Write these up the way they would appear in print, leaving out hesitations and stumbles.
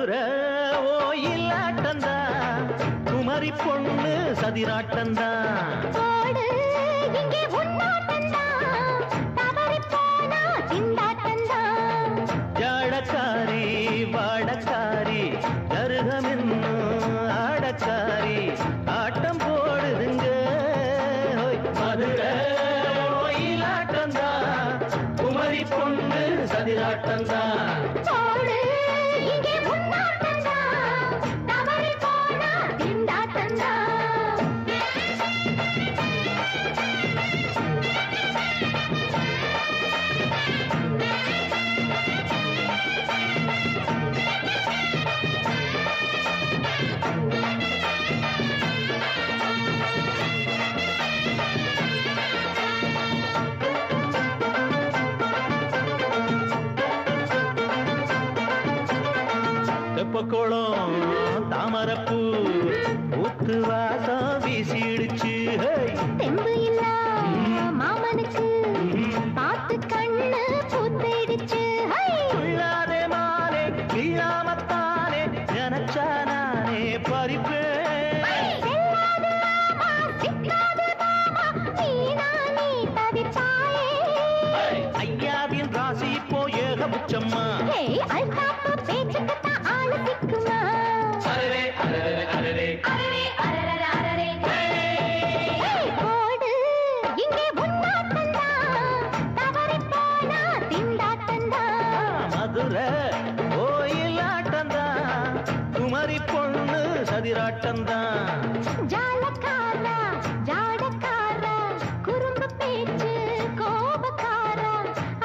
மதுரை ஓயிலாட்டந்தா குமரி பொண்ணு சதிராட்டந்தா ஜாடக்காரி வாடக்காரி ஜருகமென்னு ஆடக்காரி ஆட்டம் போடுதுங்க மதுரை ஓயிலாட்டந்தா குமரி பொண்ணு சதிராட்டந்தா தெப்பக்குளம் தாமரப்பூ ஊத்து வாசம் வீசிடுச்சு தெம்பு இல்ல மாமனுக்கு பார்த்து கண்ணு பூத்திடுச்சு உள்ளாதே மானே இல்லாமத்தானே நினைச்சா நானே பறிப்பேன் ஐயாவின் ராசி இப்போ ஏகபட்சம்மா மதுரை ஓயிலாட்டந்தா குமரி பொண்ணு சதிராட்டந்தா ஜாலக்காரா ஜாடக்காரா குறும்பு பேச்சு கோபக்காரா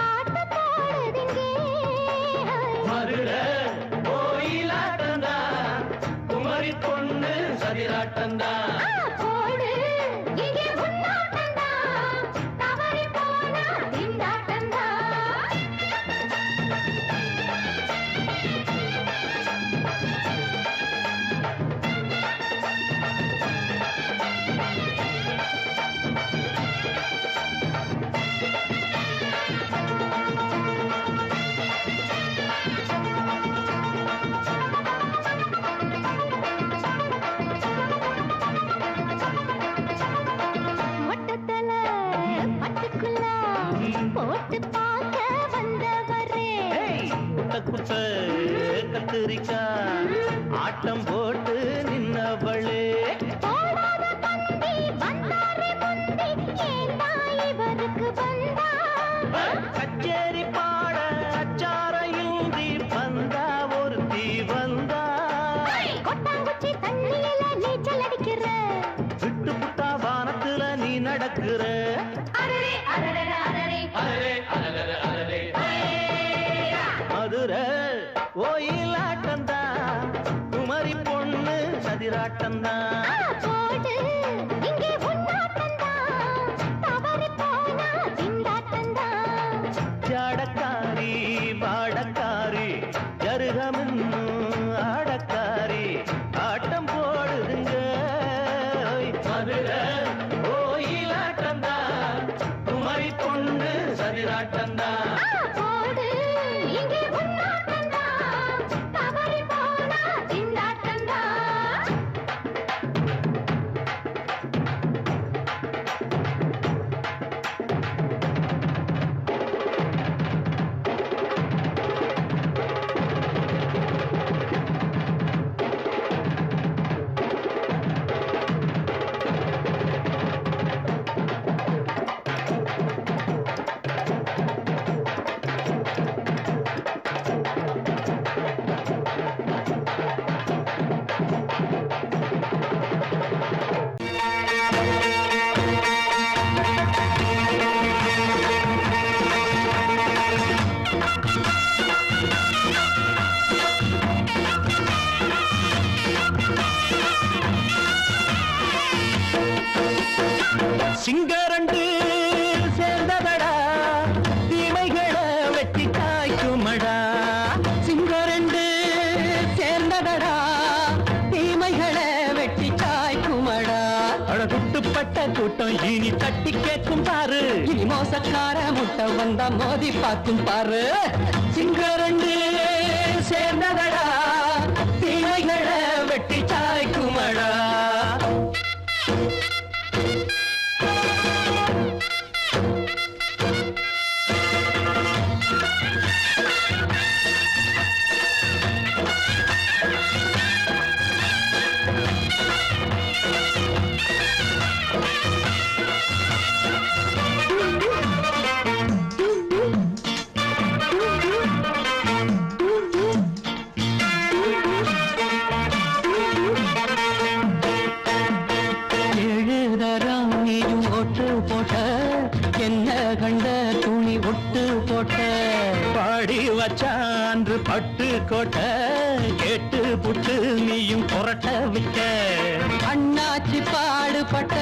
ஆட்ட போடுதிங்க மதுரை ஓயிலாட்டந்தா குமரி பொண்ணு சதிராட்டந்தா போட்டு பார்க்க வந்தவரே குத்த கத்திரிக்கா ஆட்டம் போட்டு நின்னவளே போடாத பந்தி வந்தாரே முந்தி ஏண்டா இவருக்கு வந்தா கச்சேரி பாட அச்சாரையுந்தி வந்தா ஒருத்தி வந்தா கொட்டாங்குச்சி தண்ணியில நீச்சல் அடிக்கிற விட்டு புட்டா வானத்துல நீ நடக்கிற மதுரை ஓயிலாட்டந்தா குமரி பொண்ணு சதிராட்டந்தா ஜாடக்காரி வாடக்காரி ஜருகமென்னு ஆடக்காரி ஆட்டம் போடுதுங்க மதுரை ஓயிலாட்டந்தா குமரி பொண்ணு சதிராட்டந்தா சிங்கரண்டு சேர்ந்ததடா தீமைகளை வெட்டி காய்க்குமடா சிங்கரண்டு சேர்ந்ததடா தீமைகளை வெட்டி காய்க்குமடா அழகுட்டுப்பட்ட கூட்டம் இனி தட்டி கேட்கும் பாரு இனி மோசக்கார முட்டை வந்தா மோதி பார்க்கும் பாரு சிங்கரண்டு சேர்ந்ததடா மச்சான்று பட்டு கோட்டை கேட்டு புட்டு நீயும் புரட்ட விட்ட அண்ணாச்சி பாடுபட்ட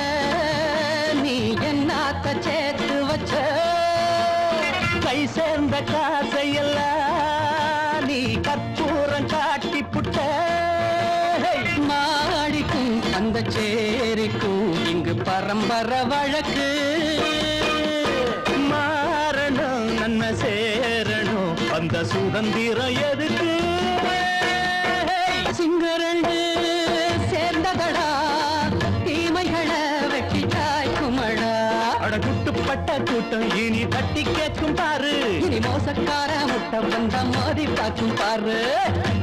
நீ என்னாத்த சேர்த்து வச்ச கை சேர்ந்த காசையெல்லாம் நீ கற்பூரம் காட்டி புட்ட மாடிக்கும் அந்த சேரிக்கும் இங்கு பரம்பரை வழக்கு மாறணும் நன்மை சேரணும் அந்த சுதந்திரம் எதுக்கு சிங்கரண்டு சேர்ந்ததடா தீமைகளை வெட்டி காய்க்குமடா அடகுட்டுப்பட்ட கூட்டம் இனி தட்டி கேட்கும் பாரு இனி மோசக்கார முட்டை வந்த மோதி பார்க்கும் பாரு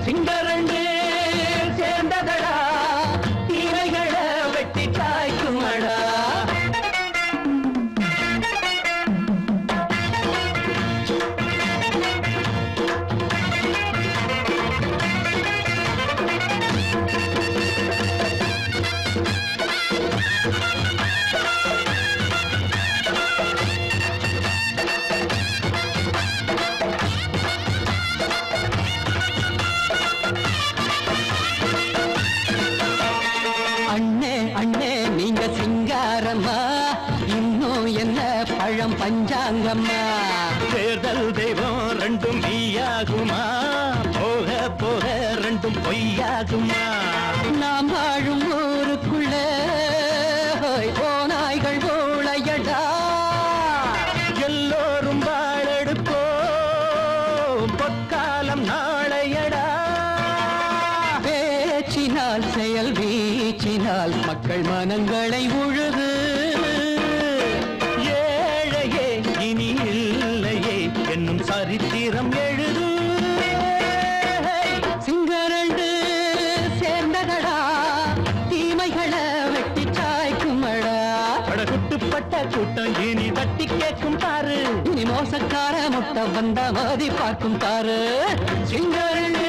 சிங்கரண்டு சேர்ந்ததடா தீமைகளை வெட்டி காய்க்குமடா அண்ணே அண்ணே நீங்க சிங்காரம்மா இன்னும் என்ன பழம் பஞ்சாங்கம்மா தேர்தல் தெய்வம் ரெண்டும் மெய்யாகுமா போக போக ரெண்டும் பொய்யாகுமா நாம் வாழும் ஊருக்குள்ள ஓநாய்கள் ஊழையடா எல்லோரும் வாழெடுப்போம் பொற்காலம் நாளையடா பேச்சினால் செயல் வீச்சினால் மக்கள் மனங்களை உழுது ஏழையே இனி இல்லையே என்னும் சரித்திரம் எழுது சிங்கரண்டு சேர்ந்ததடா தீமைகளை வெட்டி சாய்க்குமடா படகுட்டுப்பட்ட கூட்டம் இனி தட்டி கேட்கும் பாரு இனி மோசக்கார முட்டை வந்த மோதி பார்க்கும் பாரு சிங்கரண்டு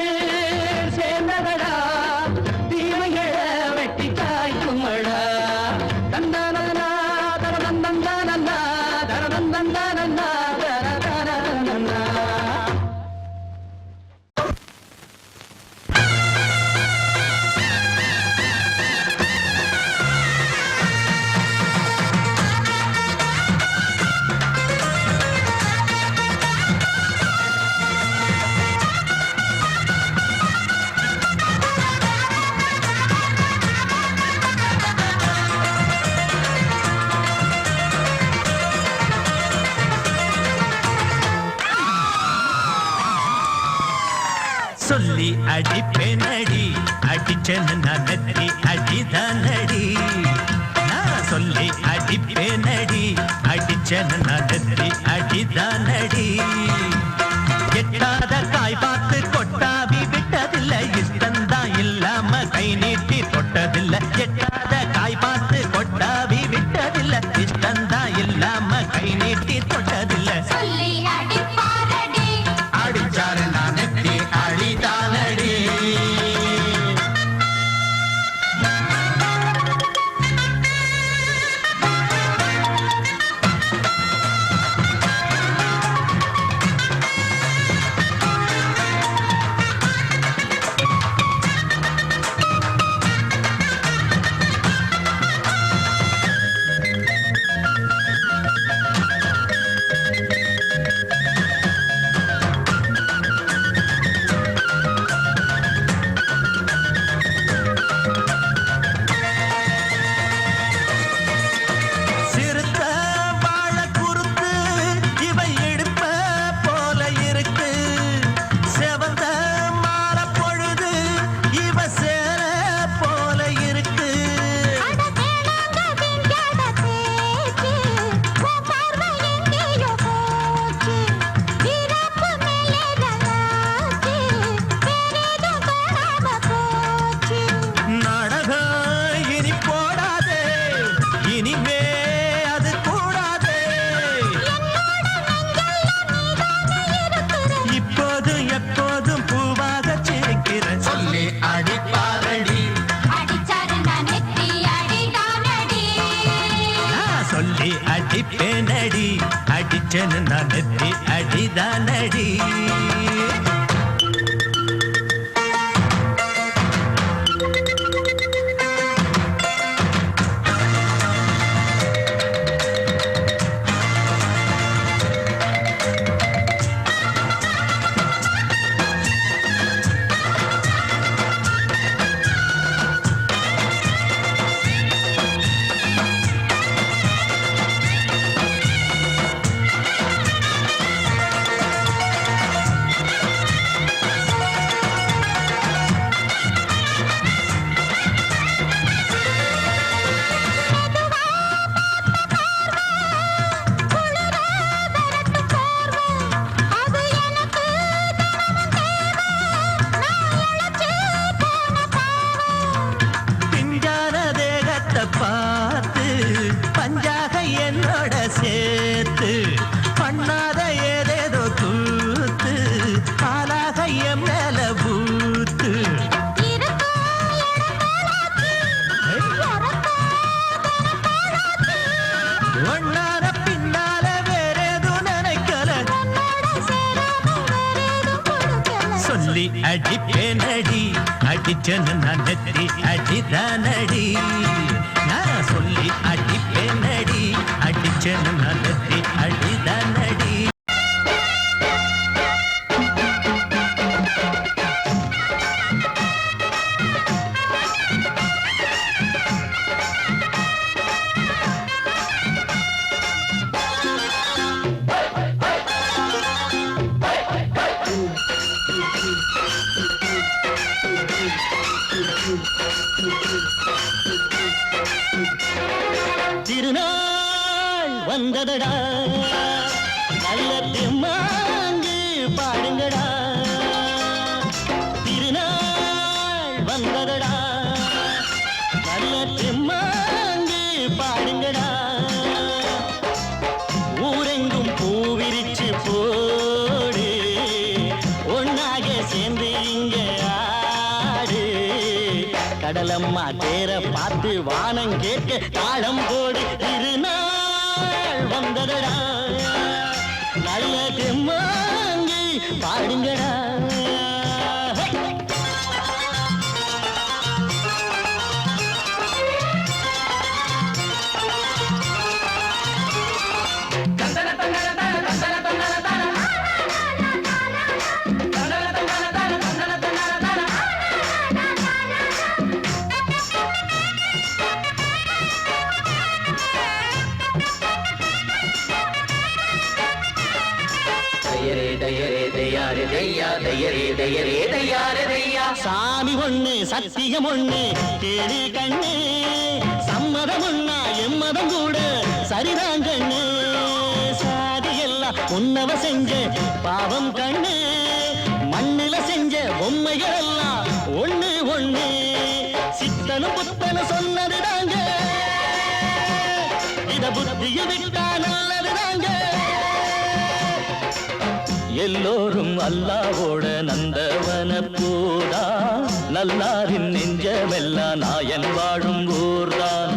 சேர்ந்ததடா தீமைகளை வெட்டி காய்க்குமடா தந்தனனா தரதந்தந்தனனா தரதந்தந்தனனா தரதந்தனனா சொல்லி அடிப்பேனடி அடிச்சேன்னு நான் நெத்தி அடிதானடி நான் சொல்லி அடிப்பேனடி அடிச்சேன்னு நான் நெத்தி அடிதானடி எட்டாத காய் பார்த்து கொட்டாவி விட்டதில்லை இஷ்டந்தான் இல்லாம கை நீட்டி தொட்டதில்லை எட்டாத காய் பார்த்து கொட்டாவி விட்டதில்லை இஷ்டந்தான் இல்லாம கை நீட்டி தொட்டதில்லை சொல்லி அடிப்பாரடி அடிச்சாரு நான் நெத்தி அடிதானடி அடிப்பேனடி அடிச்சேன்னு நான் நெத்தி அடிதானடி சொல்லி அடிப்பேனடி அடிச்சனு நான் நெத்தி அடிதானடி நான் சொல்லி அடிப்பேனடி அடிச்சனு நான் நெத்தி அடிதானடி திருநாள் வந்ததடா நல்ல திருமாங்கு பாடுங்கடா திருநாள் வந்ததடா நல்ல திருமாங்கு பாடுங்கடா ஊரெங்கும் பூவிரிச்சு போடு ஒன்னாக சேர்ந்து இங்க ஆடு கடலம்மா தேர பார்த்து வானம் கேட்க தாளம் போடு திருநாள் வந்ததடா நல்ல தெம்மாங்கி பாடுங்கடா சாமி ஒண்ணு சத்தியம் ஒண்ணு கேளு கண்ணு சம்மதம் ஒண்ணா எம்மதம் கூட சரிதான் கண்ணு சாதி எல்லாம் உன்னவ செஞ்ச பாவம் கண்ணு மண்ணில செஞ்ச பொம்மைகள் எல்லாம் ஒண்ணு ஒண்ணு சித்தனும் புத்தனும் சொன்னதுதாங்க இத புத்திய விட்டா நல்லதுதாங்க எல்லோரும் அல்லாவோட நந்தவன பூதா நல்லாரின் நெஞ்சமெல்லாம் நாயன் வாழும் ஊர்தான்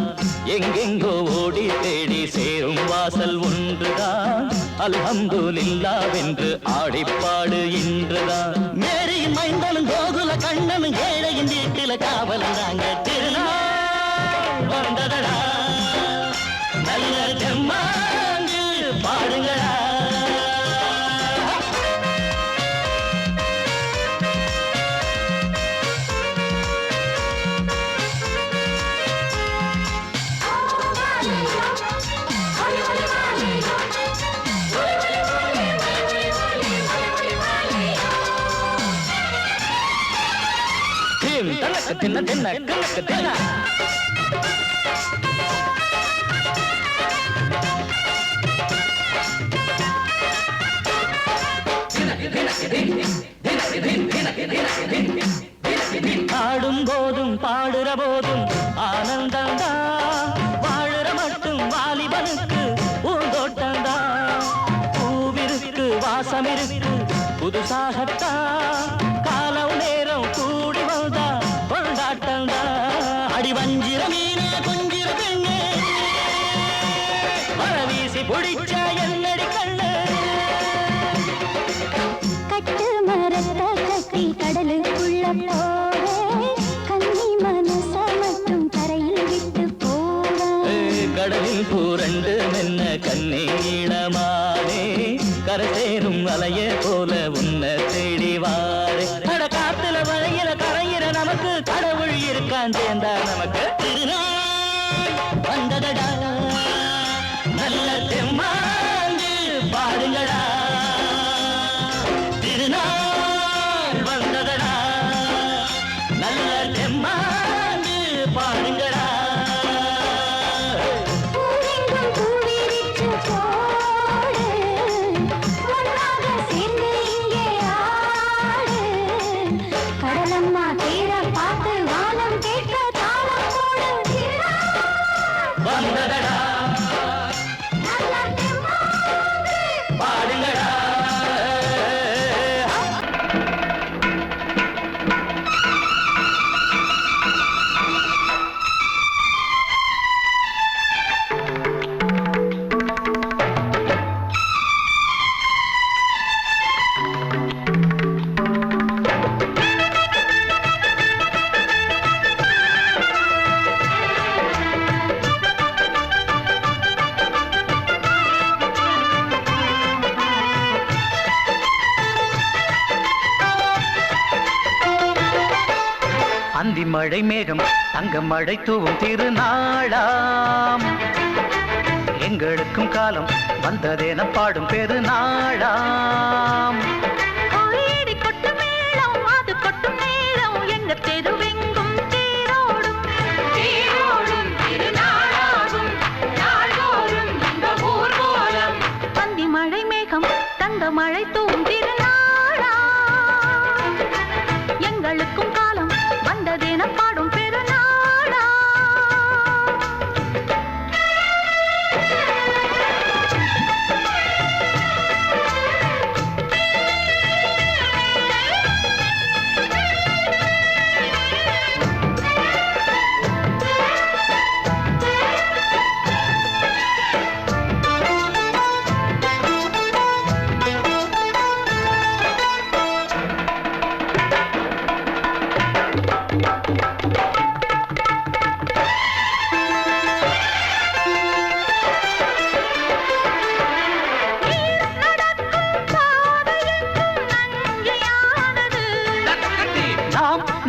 எங்கெங்கோ ஓடி தேடி சேரும் வாசல் ஒன்றுதான் அல்ஹம்துலில்லாஹ்வென்று ஆடிப்பாடு இன்றுதான் மேரியின் மைந்தனும் கோகுல கண்ணனும் ஏழையின் வீட்டில காவலந்தாங்க திருநாள் வந்ததடா நல்ல தெம்மாங்கு பாடுங்களா தின்ன தின்ன கணக்கு தின்ன ஆடும் போதும் பாடுற போதும் ஆனந்தம் தான் வாழுற மட்டும் வாலிபனுக்கு பூந்தோட்டம்தான் பூவிருக்கு வாசம் இருக்கு புதுசாகத்தான் காலம் நேரம் கூடி வந்தா கொண்டாட்டம்தான் அடி வஞ்சிர மீனே கொஞ்சிர பெண்ணே வரவீசி பிடிச்ச என்னடி கண்ணு கட்டு மரத்த கட்டி கடலுக்குள்ள போவே கன்னி மனச மட்டும் கரையில் விட்டு போவே கடலில் பூரண்டு மென்ன கண்ணீடமானே கரை சேரும் அலைய போல உன்னை தேடி வாரே அட காத்துல வளையில கரையிற நமக்கு கடவுள் இருக்கான் சேர்ந்தா நமக்கு திருநாள் வந்ததடா நல்ல தெம்மாங்கு பாடுங்கடா திருநாள் வந்ததடா அந்தி மழை மேகம் தங்க மழை தூவும் திருநாளாம் எங்களுக்கும் காலம் வந்ததென பாடும் பெருநாளாம் கோயிடி கொட்டு மேளம் அது கொட்டும் நேரம் எங்க தெருவெங்கும் தேரோடும் தேரோடும் திருநாளாகும் நாள்தோறும் இந்த ஊர்வலம் அந்தி மழை மேகம் தங்க மழை தூவும் திருநாளா எங்களுக்கும் காலம் வந்ததென பாடும் பெருநாளா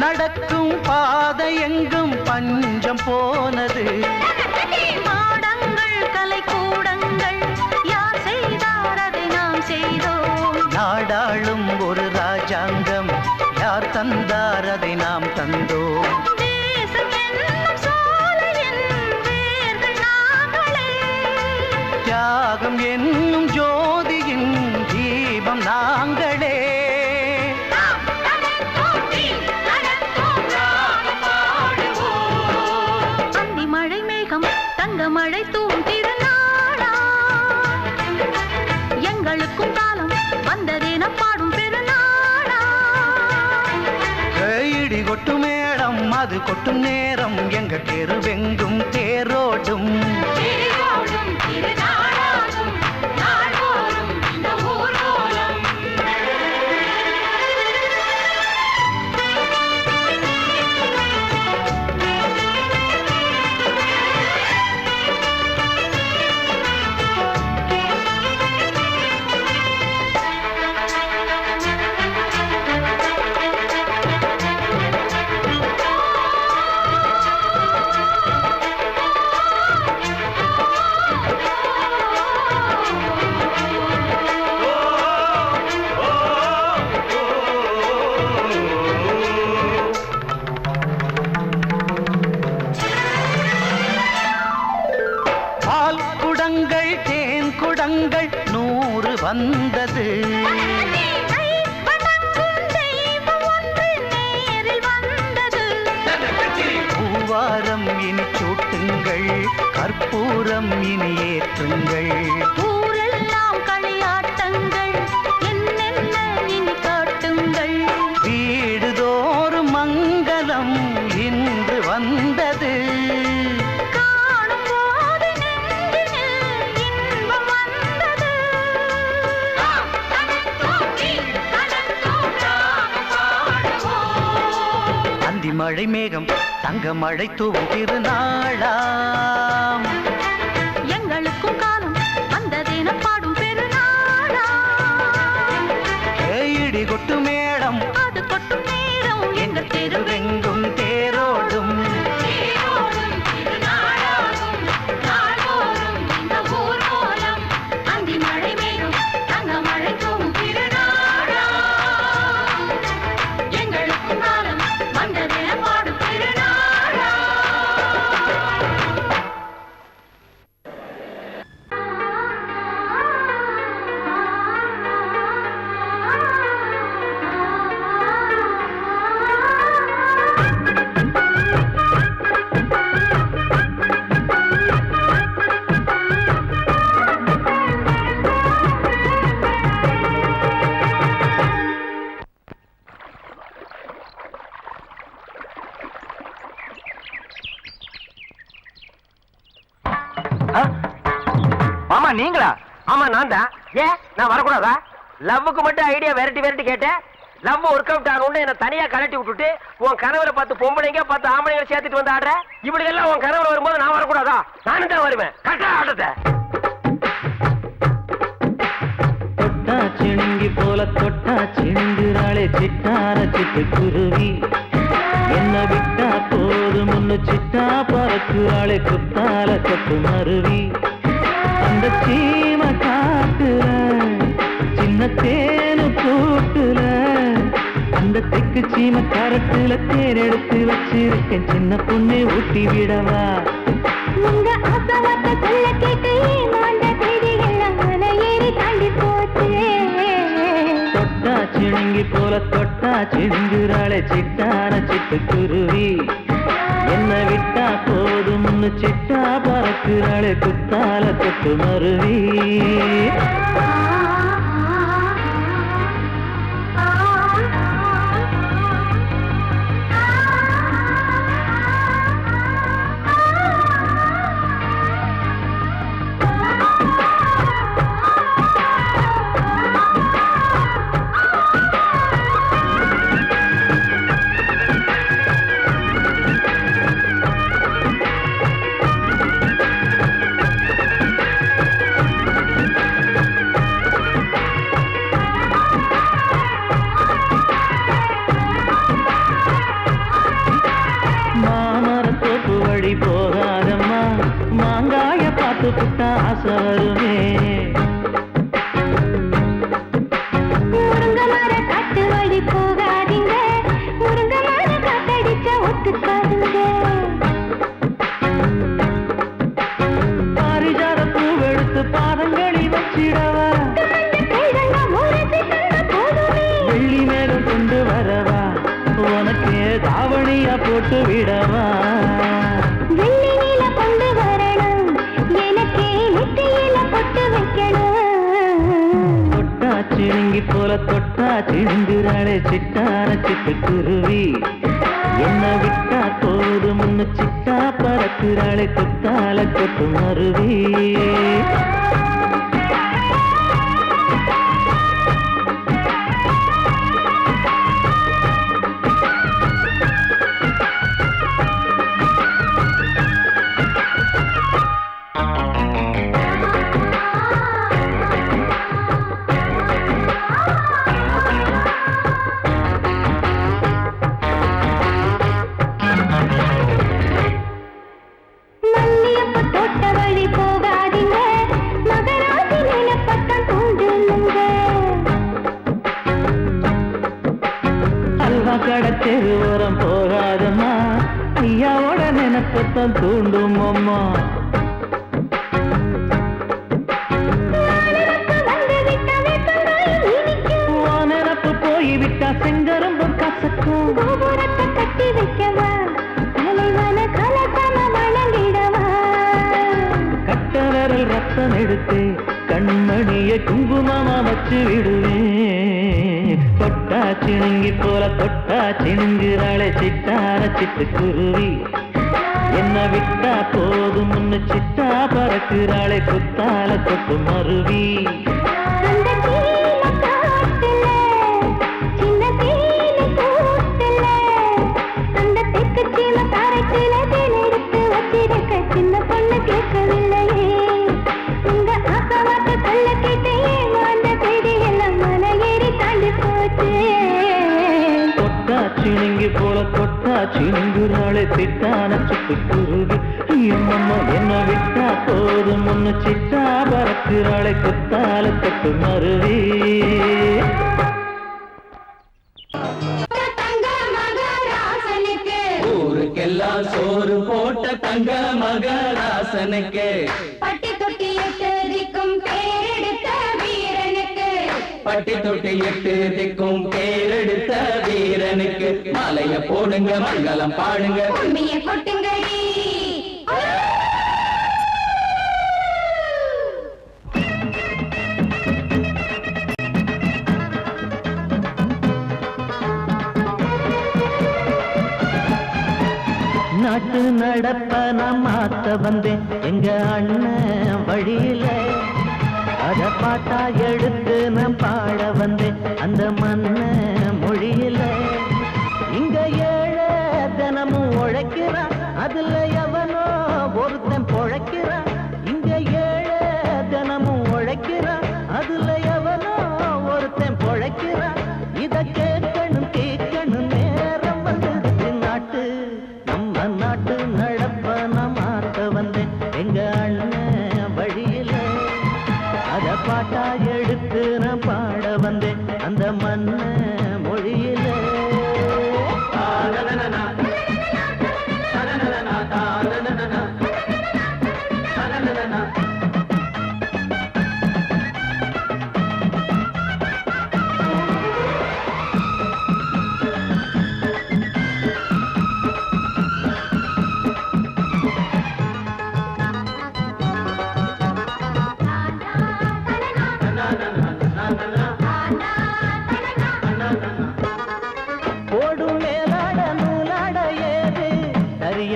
நடக்கும் பாதை எங்கும் பஞ்சம் போனது மாடங்கள் கலை கூடங்கள் யார் செய்தார் அதை நாம் செய்தோம் நாடாளும் ஒரு ராஜாங்கம் யார் தந்தார் அதை நாம் தந்தோம் தேசம் என்னும் சோலையின் வேர்கள் நாங்களே தியாகம் என்னும் ஜோதியின் தீபம் நாங்களே மழை தூவும் திருநாளா எங்களுக்கும் காலம் வந்ததென பாடும் பெருநாளா இடி கொட்டும் மேளம் அது கொட்டும் நேரம் எங்க தெருவெங்கும் தேரோடும் தேரோடும் திருநாளாகும் நாள்தோறும் இந்த ஊர்வலம் குடங்கள் 100 வந்தது பூவாரம் இனி சூட்டுங்கள் கற்பூரம் இனி ஏற்றுங்கள் ஊரெல்லாம் களியாட்டங்கள் என்னென்ன இனி காட்டுங்கள் வீடுதோறும் மங்களம் இன்று வந்தது மழை மேகம் தங்க மழை தூவும் திருநாளாம் எங்களுக்கும் காலம் வந்ததென பாடும் பெருநாளா இடி கொட்டு மேளம் அது கொட்டும் நேரம் எங்கள் தெருவெங்கும் தேரோடும் தேரோடும் திருநாளாகும் நாள்தோறும் இந்த ஊர்வலம் அந்தி மழை மேகம் தங்க மழை தூவும் திருநாளா எங்களுக்கும் காலம் வந்ததென பாடும் பெருநாளா மாமா நீங்களா? ஆமா நான் தான். ஏன் நான் வரக்கூடாதா? லவ்வுக்கு மட்டும் ஐடியா விரட்டி கேட்டேன். லவ் ஒர்க் அவுட் ஆகணும்னு என்ன தனியா கலட்டி விட்டுட்டு உன் கனவுல பார்த்து பொம்பளைங்க பார்த்து ஆம்பளைங்களை சேர்த்துட்டு வந்து ஆடுற. இப்படி எல்லாம் உன் கனவுல வரும்போது நான் வரக்கூடாதா? நானும் தான் வருவேன். கரெக்டா ஆட்டத்தை தொட்டா சிணுங்கி போல தொட்டா சிணுங்குறாளே சிட்டார சிட்டு குருவி என்ன என்ன விட்டா போதும் முன்னு சிட்டா பறக்குறாளே குத்தால கொத்து மருவி அந்த சீம காட்டுல சின்ன தேனு கூட்டுல அந்த தெக்கு சீம கரட்டுல தேர் எடுத்து வச்சிருக்கேன் சின்ன பொண்ணு ஊட்டி விடவா உங்க ஆசவாத்த சொல்ல கேட்டு ஏமாந்த தேதி எல்லாம் மன ஏறி தாண்டி போச்சு தொட்டா சிணுங்கி போல தொட்டா சிணுங்குறாளே சிட்டான சிட்டுக்குருவி என்ன விட்டா போதும்னு சிட்டா பறக்குறாளே குத்தால கொத்து மருவி போகாதம்மா மாங்காய பார்த்து புட்டா ஆசை வருமே முருங்க மர காட்டு வழி போகாதீங்க முருங்க மர காத்தடிச்ச ஒத்துக்காதுங்க பாரிஜாத பூவெடுத்து பாதங்களில் வச்சிடவா வெள்ளி மேகம் கொண்டு வரவா உனக்கு தாவணியா போட்டு விடவா வெள்ளி நீல கொண்டு வரணும் எனக்கே நெத்தியில பொட்டு வைக்கணும் தொட்டா சிணுங்கி போல தொட்டா சிணுங்குறாளே சிட்டான சிட்டுக்குருவி என்ன விட்டா போதும் முன்னு சிட்டா பறக்குறாளே குத்தால கொத்து மருவி கடத்தெரு ஓரம் போகாதம்மா ஐயாவோட நினைப்பத்தான் தூண்டும் அம்மா நினப்பு போய்விட்டா செங்கரும்பு கசக்கும் கட்டி வைக்கவா தலைவன கலசம வணங்கிடவா கட்ட விரல் ரத்தம் எடுத்து கண்மணிய குங்குமமா வச்சு விடுவேன் தொட்டா சிணுங்கி போல தொட்டா சிணுங்குறாளே சிட்டான சிட்டுக்குருவி என்ன விட்டா போதும் முன்னு சிட்டா பறக்குறாளே குத்தால கொத்து மருவி சின்ன பொண்ணு கேட்கவில்லையே உங்க ஆசவாத்த சொல்ல கேட்டு ஏமாந்த தேதி எல்லாம் மன ஏறி தாண்டி போச்சு தொட்டா சிணுங்கி போல தொட்டா சிணுங்குறாளே சிட்டான சிட்டுக்குருவி அம்மம்மா என்ன விட்டா போதும் முன்னு சிட்டா பறக்குறாளே குத்தால கொத்து மருவி ஊருக்கெல்லாம் சோறு போட்ட தங்க மகராசனுக்கு பட்டி தொட்டி எட்டு திக்கும் பேரெடுத்த வீரனுக்கு பட்டி தொட்டி எட்டு திக்கும் பேரெடுத்த வீரனுக்கு மாலைய போடுங்க மங்களம் பாடுங்க உண்மைய கொட்டுங்கடி நாட்டு நடப்ப நான் மாத்த வந்தேன் எங்க அண்ணன் வழியில அத பாட்டா எடுத்து நான் பாட வந்தேன் அந்த மண்ண மொழியில இங்க ஏழை தினமும் உழைக்கிறான் அதுல எவனோ ஒருத்தன் பொழைக்கிறான் இங்க ஏழை தினமும் உழைக்கிறான் அதுல எவனோ ஒருத்தன் பொழைக்கிறான் இத கேட்கணும் கேட்கணும் நேரம் வந்துடுச்சு நாட்டு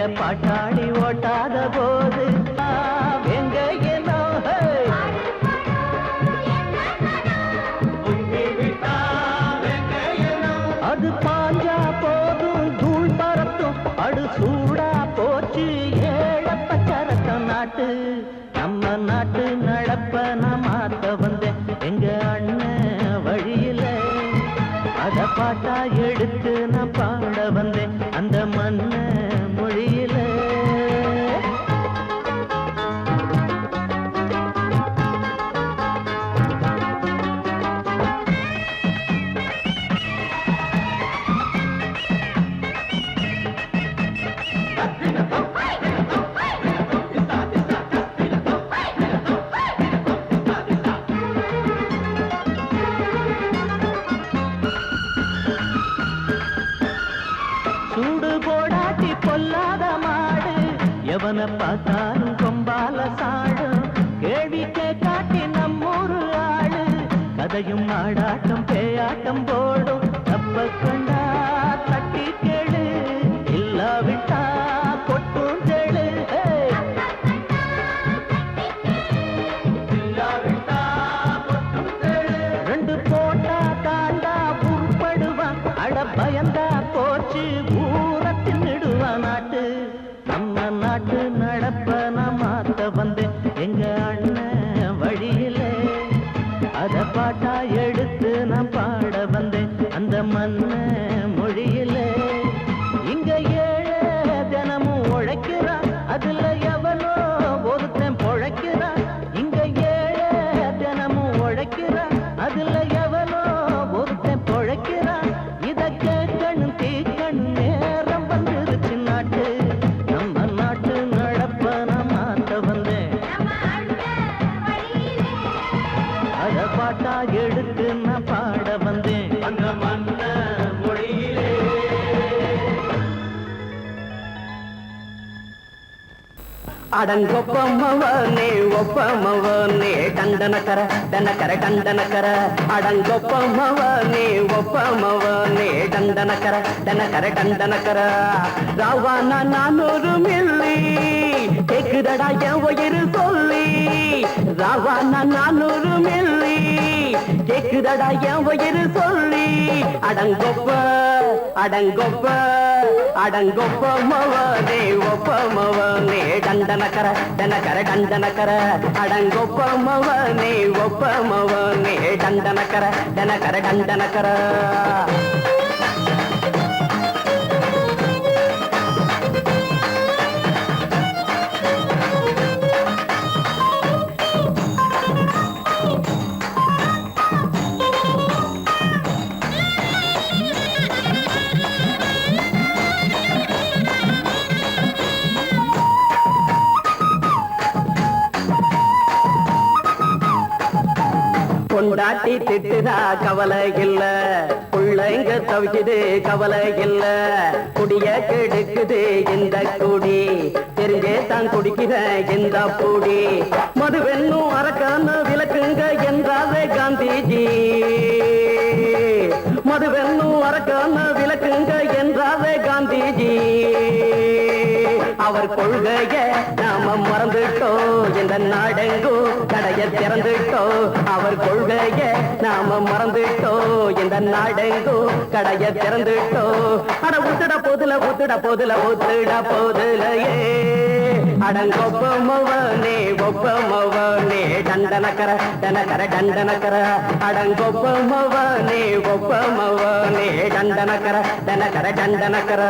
வண்டிய பாட்டாளி ஓட்டாத போது எங்க அது பாஞ்சா போதும் தூள் பறத்தும் அடு சூடா போச்சு ஏழப்ப சரத்த நாட்டு நம்ம நாட்டு நடப்ப நான் மாத்த வந்தேன் எங்க அண்ணன் வழியில அத பாட்டா எடுத்து நான் பாட வந்தேன் அந்த மண்ண மொழியில சூடு போடாட்டி பொல்லாத மாடு எவனை பார்த்தாலும் கொம்பால சாடும் கேள்வி காட்டி நம்மூரு ஆடு கதையும் ஆடாட்டம் பேயாட்டம் போடும் தப்ப கண்டா தட்டி கேளு இல்லாவிட்டா கொட்டும் கேளு ரெண்டு போட்டா தாண்டா உருப்படுவான் அட பயந்தா போச்சு ஊரத்தின் நெடுவா நாட்டு நம்ம நாட்டு நடப்ப நான் மாத்த வந்தேன் எங்க அண்ணன் வழியில அத பாட்டா எடுத்து நான் பாட வந்தேன் அந்த மண்ண மொழியில இங்க ஏழை தினமும் உழைக்கிறான் அதுல எவனோ ஒருத்தன் பொழைக்கிறான் இங்க ஏழை தினமும் உழைக்கிறான் அதுல எவனோ ஒருத்தன் பொழைக்கிறான் இத கேட்கணும் தீக்கணும் நேரம் வந்துருச்சு நாட்டு நம்ம நாட்டு நடப்ப நான் மாத்த வந்தேன் அத பாட்டா எடுத்து நான் பாட வந்தேன் அந்த மண்ண மொழியிலே அடங்கொப்பமவனே ஒப்பமவனே டண்டனக்கர டனக்கர டண்டனக்கர அடங்கொப்பமவனே ஒப்பமவனே டண்டனக்கர டனக்கர டண்டனக்கர ராவானா 400 மில்லி கேக்குதடா என் உயிர் சொல்லி ராவானா 400 மில்லி கேக்குதடா என் உயிர் சொல்லி அடங்கொப்ப அடங்கொப்ப அடங்கொப்பமவனே ஒப்பமவனே டண்டனக்கர டனக்கர டண்டனக்கர அடங்கொப்பமவனே ஒப்பமவனே டண்டனக்கர டனக்கர டண்டனக்கர கொண்டாட்டி திட்டுதா கவலை இல்ல பிள்ளைங்க தவிக்குது கவலை இல்ல குடிய கெடுக்குது இந்த குடி தெரிஞ்சே தான் குடிக்கிற இந்த பூடி மதுவென்னும் அரக்கான விளக்குங்க என்றாரே காந்திஜி மதுவென்னும் அரக்கான விளக்குங்க என்றாரே காந்திஜி அவர் கொள்கைய நாம மறந்துட்டோம் இந்த நாடெங்கும் கடைய திறந்துட்டோம் அவர் கொள்கைய நாம மறந்துட்டோம் இந்த நாடெங்கும் கடைய திறந்துட்டோம் அட ஊத்துட போதுல ஊத்துட போதுல ஊத்துட போதுலையே அடங்கொப்பமவனே ஒப்பமவனே டண்டனக்கர டனக்கர டண்டனக்கர அடங்கொப்பமவனே ஒப்பமவனே டண்டனக்கர டனக்கர டண்டனக்கர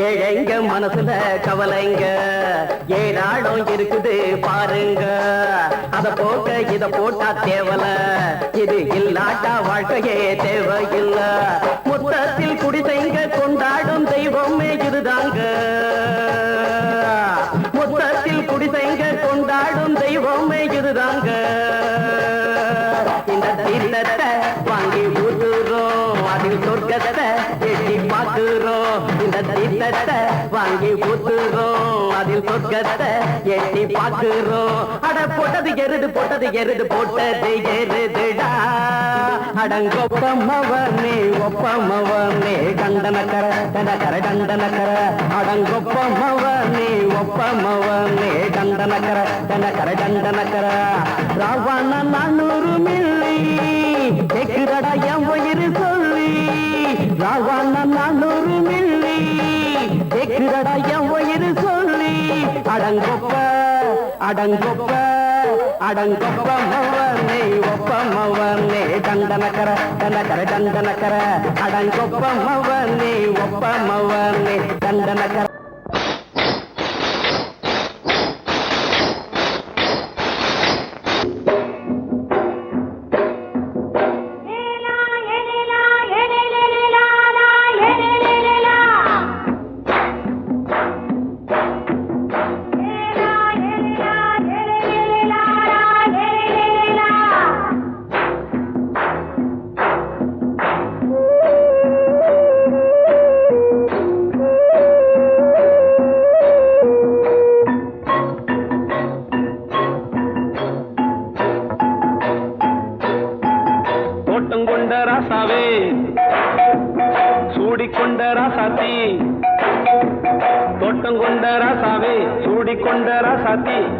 ஏழைங்க மனசுல கவலைங்க ஏராளம் இருக்குது பாருங்க அத போக்க இத போட்டா தேவல இது இல்லாட்டா வாழ்க்கையே தேவையில்ல மொத்தத்தில் குடிசைங்க கொண்டாடும் தெய்வமே இதுதாங்க பார்க்கிறோம் இந்த தீர்த்தத்தை வாங்கி ஊத்துறோம் அதில் சொர்க்கத்தை எட்டி பார்க்கிறோம் அட போட்டது எருது போட்டது எருதுடா அடங்கொப்பமவனே ஒப்பமவனே டண்டனக்கர டண்டனக்கர அடங்கொப்பமவனே ஒப்பமவனே டண்டனக்கர ராவண 400 மில்லி கேக்குறடா என் உயிர் சொல்லி ராவண 400 மில்லி கேக்குறடா என் உயிர் சொல்லி அடங்கொப்பமவனே ஒப்பமவனே டண்டனக்கர அடங்கொப்பமவனே ஒப்பமவனே டண்டனக்கர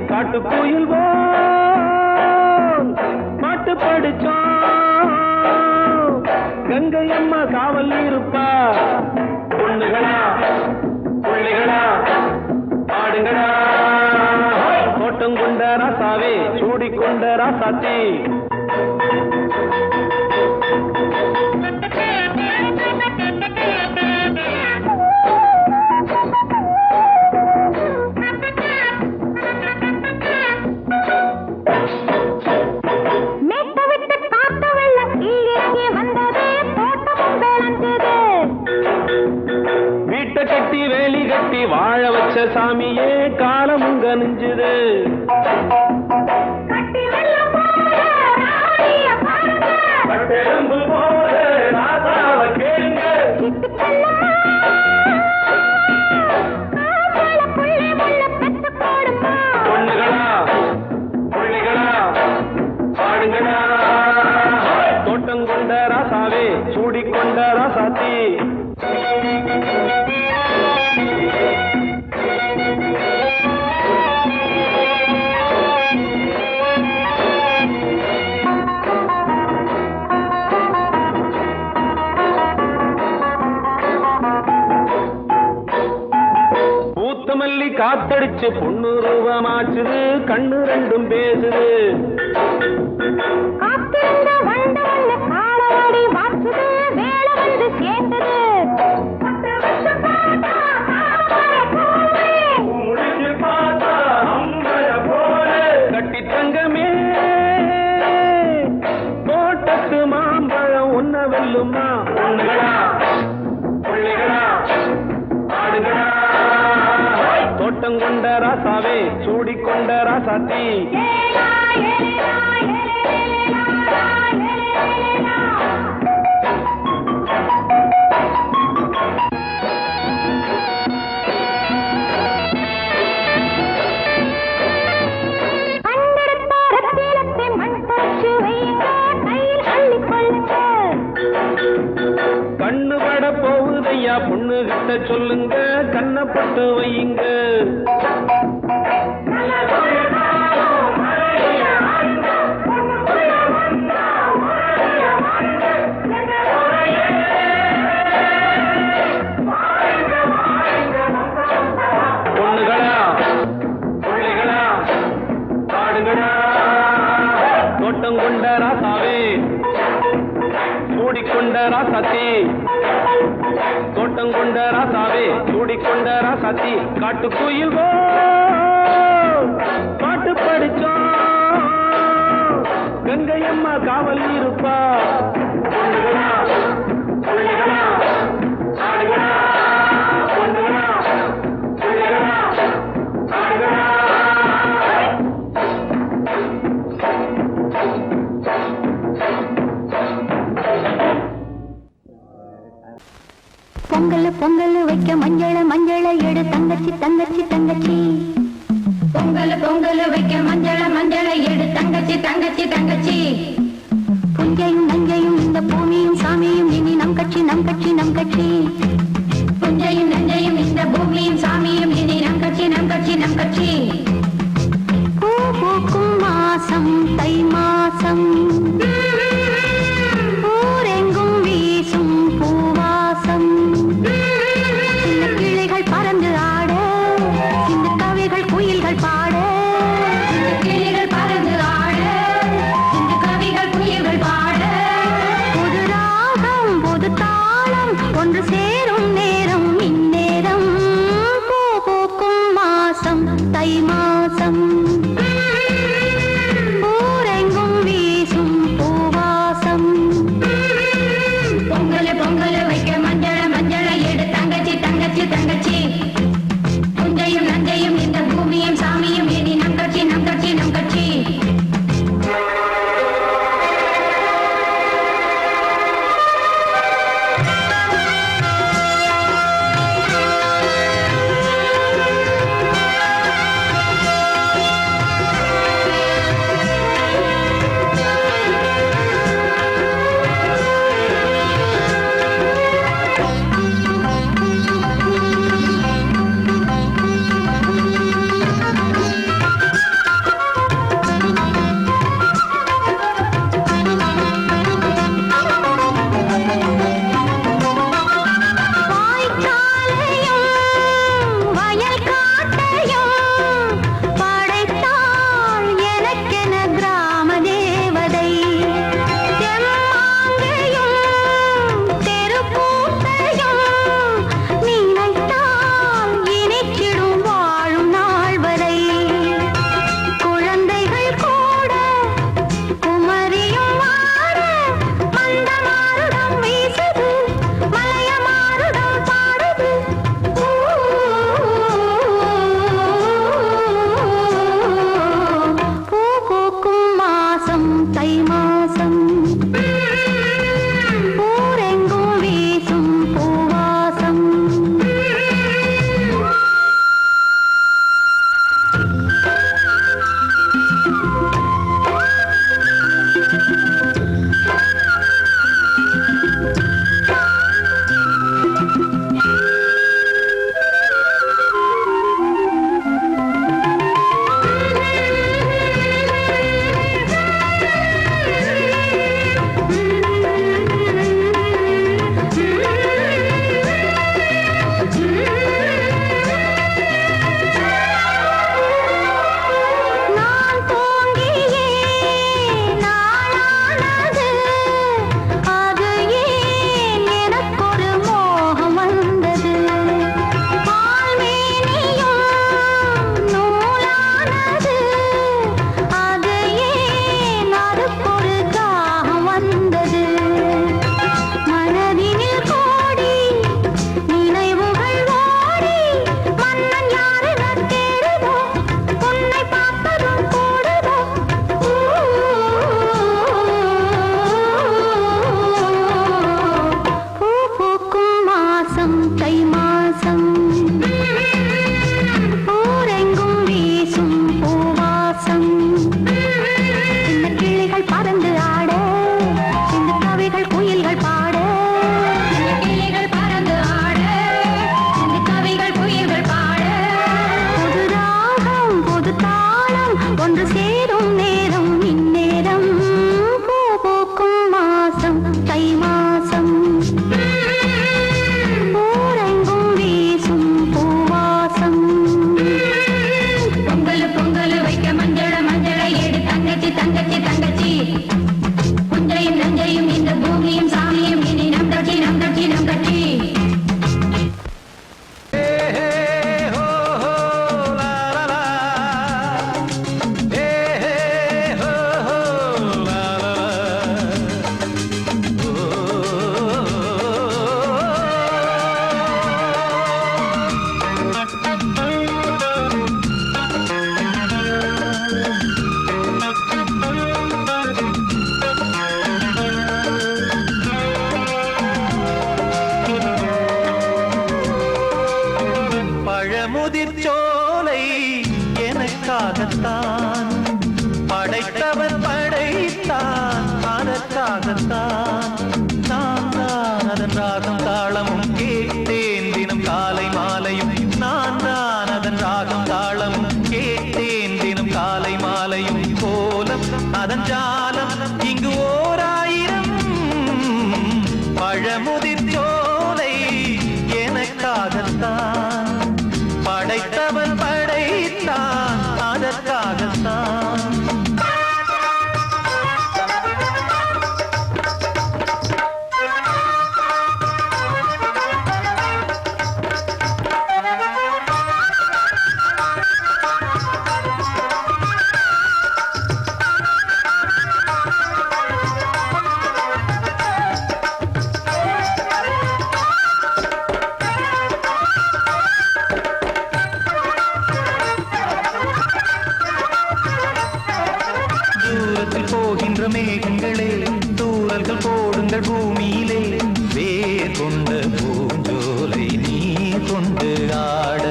காட்டுக்குயில் பாட்டு படிச்சோம் கங்கை அம்மா காவல் இருப்பா பொண்ணுகளா பிள்ளைகளா ஆடுங்களா தோட்டம் கொண்ட ராசாவே சூடிக்கொண்ட ராசாத்தி வாழ வச்ச சாமியே காலமுங்க நெஞ்சுது பொண்ணுகளா பிள்ளைகளா ஆடுங்களா தோட்டம் கொண்ட ராசாவே சூடிக்கொண்ட ராசாத்தி காத்தடிச்சு பொண்ணு ரூபமாச்சுது கண்ணு ரெண்டும் பேசுது கட்டி தங்கமே தோட்டத்து மாம்பழம் உன்ன வெல்லுமா பொண்ணுகளா பிள்ளைகளா ஆடுகளா தோட்டம் கொண்ட ராசாவே சூடிக்கொண்ட ராசாத்தி கண்ணு பட போகுதையா பொண்ணு கிட்ட சொல்லுங்க கண்ணப்பட்டு வையுங்க பொண்ணுகளா பிள்ளைகளா ஆடுகளா தோட்டம் கொண்ட ராசாவே சூடிக்கொண்ட ராசாத்தி தோட்டம் கொண்ட ராசாவே சூடிக்கொண்ட ராசாத்தி காட்டுக்குயில் பாட்டு படிச்சோம் கங்கை அம்மா காவல் இருப்பா பொண்ணுகளா பிள்ளைகளா ஆடுகளா பொண்ணுகளா பிள்ளைகளா ஆடுகளா பொங்கல் பொங்கல் வைக்க மஞ்சள மஞ்சள எடு தங்கச்சி தங்கச்சி தங்கச்சி பொங்கல் பொங்கல் வைக்க மஞ்சள மஞ்சள எடு தங்கச்சி தங்கச்சி தங்கச்சி புஞ்சையும் நஞ்சையும் இந்த பூமியும் சாமியும் இனி நம் கட்சி நம் கட்சி நம் கட்சி புஞ்சையும் நஞ்சையும் இந்த பூமியும் சாமியும் இனி நம் கட்சி நம் கட்சி நம் கட்சி பூ பூக்கும் மாசம் தை மாசம் ஊரெங்கும் வீசும் பூவாசம் சின்ன கிளிகள் பறந்து ஆட சின்ன கவிகள் குயில்கள் பாட சின்ன கிளிகள் பறந்து ஆட சின்ன கவிகள் குயில்கள் பாட புது ராகம் புது தாளம் ஒன்று சேரும் நேரம் இந்நேரம் பூ பூக்கும் மாசம் தை மாசம் ஊரெங்கும் பழமுதிர்ச்சோலை எனக்காகத்தான் படைத்தவன் படைத்தான் அதற்காகத்தான் நான் தான் அதன் ராகம் தாளமும் கேட்டேன் தினம் காலை மாலையும் நான் தான் அதன் ராகம் தாளமும் கேட்டேன் தினம் காலை மாலையும் கோலம் அதன் ஜாலம் இங்கு ஓராயிரம் பழமுதிர்ச்சோலை எனக்காகத்தான் படைத்தவன் படைத்தான் அதற்காகத்தான் போகின்ற மேகங்களே தூரல்கள் போடுங்கள் பூமியிலே வேர் கொண்ட பூஞ்சோலை நீ கொண்டு ஆட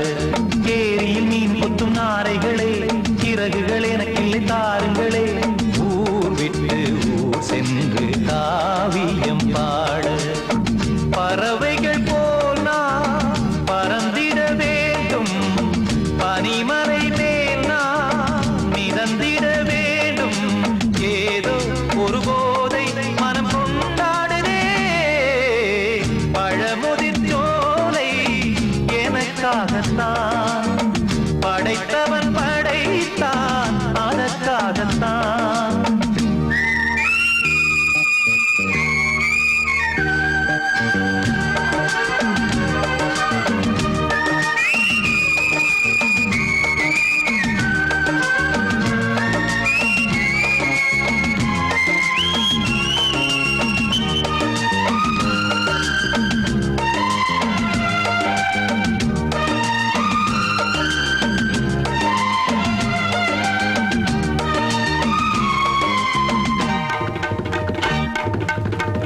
ஏரியில் மீன் கொத்தும் நாரைகளே சிறகுகள் எனக்கில்லை தாருங்களே ஊர் விட்டு ஊர் சென்று காவியம் பாட பறவைகள் போல் நான் பறந்திட வேண்டும் பனிமலை மேல் நான் மிதந்திட வேண்டும் ஏதோ ஒரு போதை மனம் கொண்டாடுதே பழமுதிர்ச்சோலை எனக்காகத்தான் படைத்தவன் படைத்தான் அதற்காகத்தான்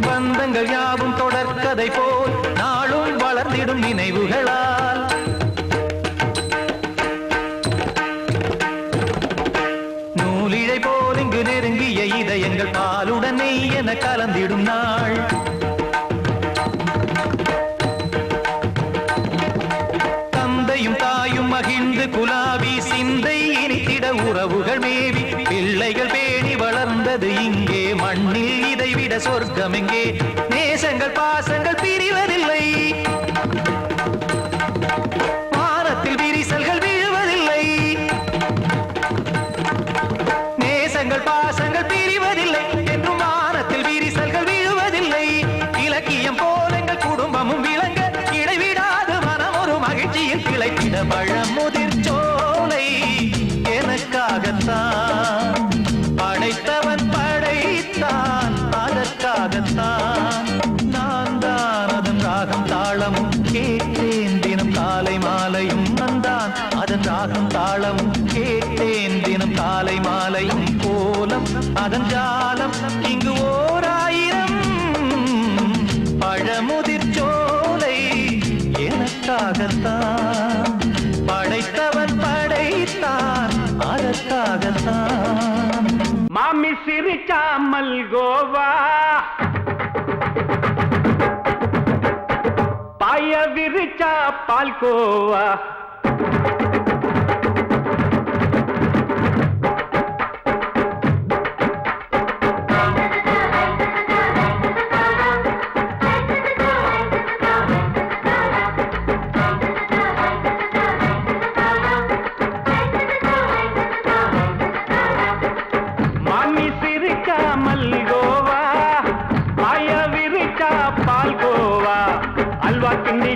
பந்தங்கள் யாவும் தொடர்கதை போல் நாளும் வளர்ந்திடும் நினைவுகளால் நூலிழை போல் இங்கு நெருங்கிய இதயங்கள் பாலுடன் நெய் என கலந்திடும் நாள் தந்தையும் தாயும் மகிழ்ந்து குலாவி சிந்தை இனித்திட உறவுகள் மேவி பிள்ளைகள் பேணி வளர்ந்தது இங்கே மண்ணில் இதைவிட சொர்க்கம் எங்கே நேசங்கள் பாசங்கள் பிரிவதில்லை வானத்தில் விரிசல்கள் விழுவதில்லை நேசங்கள் பாசங்கள் பிரிவதில்லை என்றும் வானத்தில் விரிசல்கள் விழுவதில்லை இலக்கியம் போல எங்கள் குடும்பமும் விளங்க இடைவிடாது மனம் ஒரு மகிழ்ச்சியில் கிளைத்திட பழமுதிர்ச்சோலை எனக்காகத்தான் படைத்தவன் படைத்தான் அதற்காகத்தான் நான் தான் அதன் ராகம் தாளமும் கேட்டேன் தினம் காலை மாலையும் நான் அதன் ராகம் தாளமும் கேட்டேன் தினம் காலை மாலையும் கோலம் அதன் ஜாலம் இங்கு ஓராயிரம் பழமுதிர்ச்சோலை எனக்காகத்தான் படைத்தவன் படைத்தான் அதற்காகத்தான் மாமி சிரிச்சா மல்கோவா பாய விரிச்சா பால்கோவா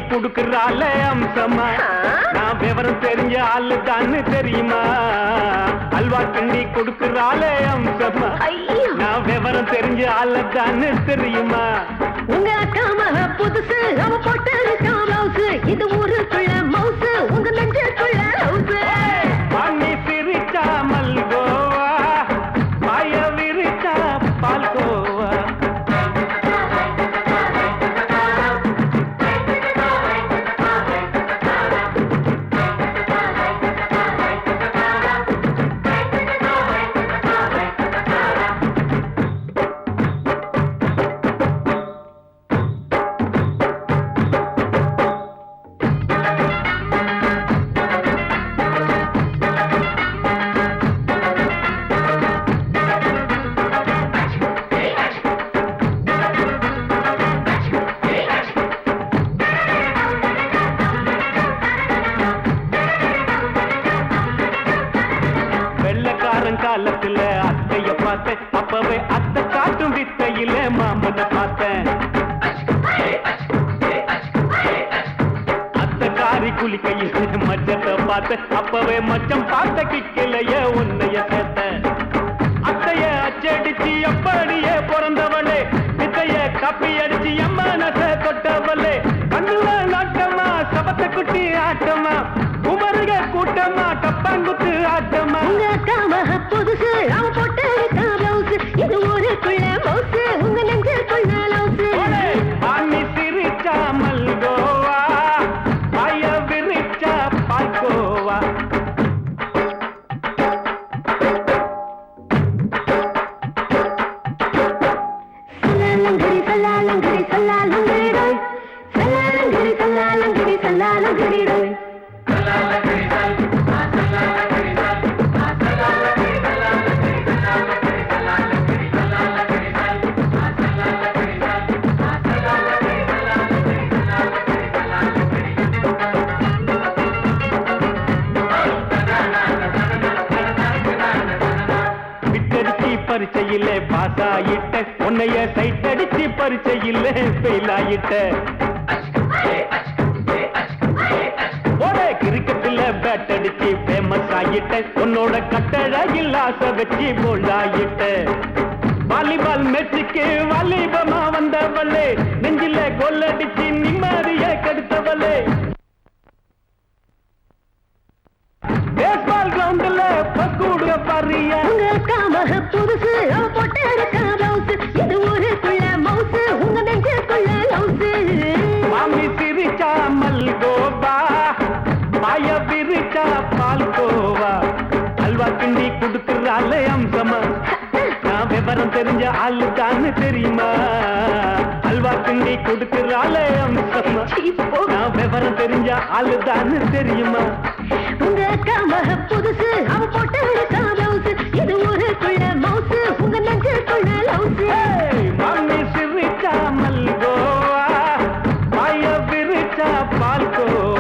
குடுக்கறால அம்சமா நான் விவரம் தெரிஞ்ச ஆளு தான்னு தெரியுமா அல்வா கிண்டி குடுக்கறால அம்சமா நான் விவரம் தெரிஞ்ச ஆளு தான்னு தெரியுமா உங்க அக்காம புதுசு அவ போட்டு காமௌசு இது ஊருக்குள்ள மவுசு உங்க நெஞ்சுக்குள்ள ஹவுசு பண்ணி சிரிச்சா மல்கோவா பாய விரிச்சா பால்கோவா குளிக்கையில் மச்சத்தை பார்த்த அப்பவே மச்சம் பார்த்த கிக்கலைய உன்னைய சேர்த்த அத்தைய அச்சடிச்சு அப்படியே பிறந்தவளே வித்தைய காப்பி அடிச்சு எம்மனச தொட்டவளே கண்ணுல நாட்டமா சபத்தை குட்டி ஆட்டமா குமருக கூட்டமா கப்பாங்குத்து ஆட்டமா உங்க காம புதுசு அவ போட்டு பிளவுஸ் இது ஊருக்குள்ள மவுசு உங்க நெஞ்சுக்குள்ள லவுசு ஆணி சிரிச்சா மல்கோவா பாய விரிச்சா பால்கோவா சல்லாலங்கடி சல்லாலங்கடி ரோய் சல்லாலங்கடி சல்லாலங்கடி சல்லாலங்கடி ரோய் பரிச்சையில பாசாயிட்ட உன்னைய சைட் அடிச்சு பரிச்சையில ஃபெயில் ஆயிட்ட கிரிக்கெட்ல பேட் அடிச்சு ஃபேமஸ் ஆயிட்ட உன்னோட கட்டழகில் ஆசை வச்சு போல்ட் ஆயிட்ட வாலிபால் மேட்சுக்கு வாலிபமா வந்தவளே நெஞ்சில கோல் அடிச்சு நிம்மதிய கெடுத்தவளே பேஸ்பால் கிரவுண்ட்ல பக்கூடுக பாரியா உங்க காம புதுசு அவ போட்டு பிளவுஸ் இது ஊருக்குள்ள மவுசு உங்க நெஞ்சுக்குள்ள லவுசு மாமி சிரிச்சா மல்கோவா பாய விரிச்சா பால்கோவா அல்வா கிண்டி குடுக்கறாளே அம்சமா நான் விவரம் தெரிஞ்ச ஆளுதான்னு தெரியுமா அல்வா கிண்டி குடுக்கறாளே அம்சமா நான் விவரம் தெரிஞ்ச ஆளுதான்னு தெரியுமா உங்க காம புதுசு அவ போட்டு பிளவுஸ் இது ஊருக்குள்ள மவுசு உங்க நெஞ்சுக்குள்ள லவுசு மாமி சிரிச்சா மல்கோவா பாய விரிச்சா பால்கோவா